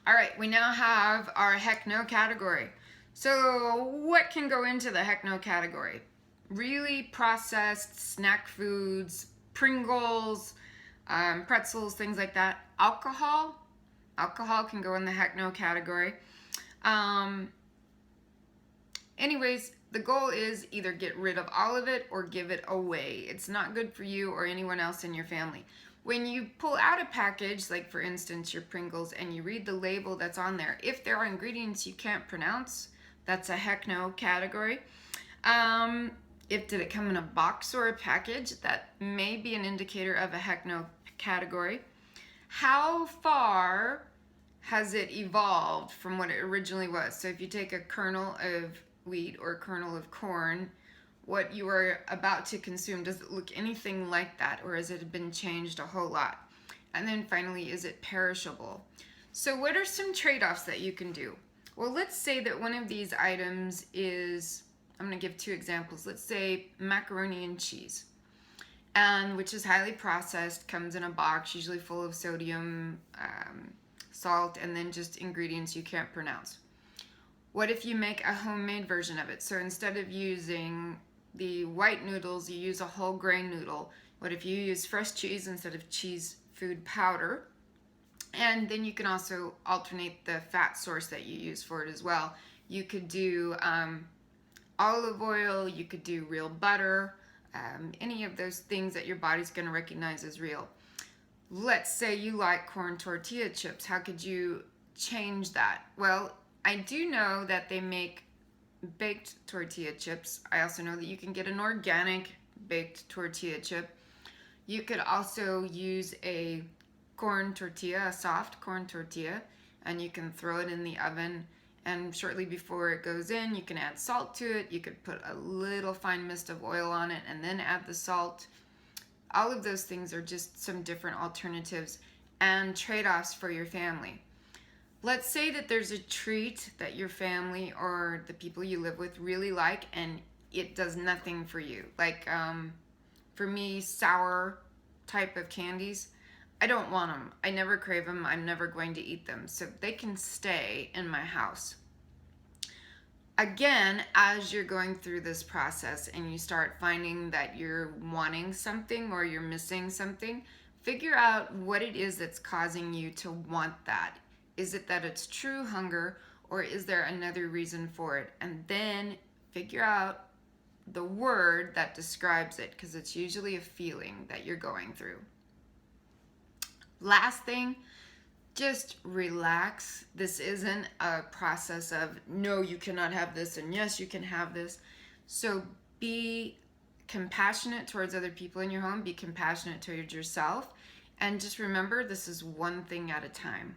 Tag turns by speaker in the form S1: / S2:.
S1: All right, we now have our heck no category. So, what can go into the heck no category? Really processed snack foods, Pringles, pretzels, things like that. Alcohol can go in the heck no category. Um, Anyways, the goal is either get rid of all of it or give it away. It's not good for you or anyone else in your family. When you pull out a package, like for instance your Pringles, and you read the label that's on there, if there are ingredients you can't pronounce, that's a heck no category. If did it come in a box or a package, that may be an indicator of a heck no category. How far has it evolved from what it originally was? So if you take a kernel of wheat or a kernel of corn, what you are about to consume, does it look anything like that, or has it been changed a whole lot? And then finally, is it perishable? So what are some trade-offs that you can do? Well, let's say that one of these items is, I'm going to give two examples. Let's say macaroni and cheese, and which is highly processed, comes in a box, usually full of sodium, salt, and then just ingredients you can't pronounce. What if you make a homemade version of it? So instead of using the white noodles, you use a whole grain noodle. What if you use fresh cheese instead of cheese food powder? And then you can also alternate the fat source that you use for it as well. You could do olive oil, you could do real butter, any of those things that your body's going to recognize as real. Let's say you like corn tortilla chips. How could you change that? Well, I do know that they make baked tortilla chips. I also know that you can get an organic baked tortilla chip. You could also use a corn tortilla, a soft corn tortilla, and you can throw it in the oven, and shortly before it goes in, you can add salt to it. You could put a little fine mist of oil on it and then add the salt. All of those things are just some different alternatives and trade-offs for your family. Let's say that there's a treat that your family or the people you live with really like, and it does nothing for you. Like for me, sour type of candies, I don't want them. I never crave them. I'm never going to eat them. So they can stay in my house. Again, as you're going through this process and you start finding that you're wanting something or you're missing something, figure out what it is that's causing you to want that. Is it that it's true hunger, or is there another reason for it? And then figure out the word that describes it, because it's usually a feeling that you're going through. Last thing, just relax. This isn't a process of no, you cannot have this, and yes, you can have this. So be compassionate towards other people in your home, be compassionate towards yourself, and just remember, this is one thing at a time.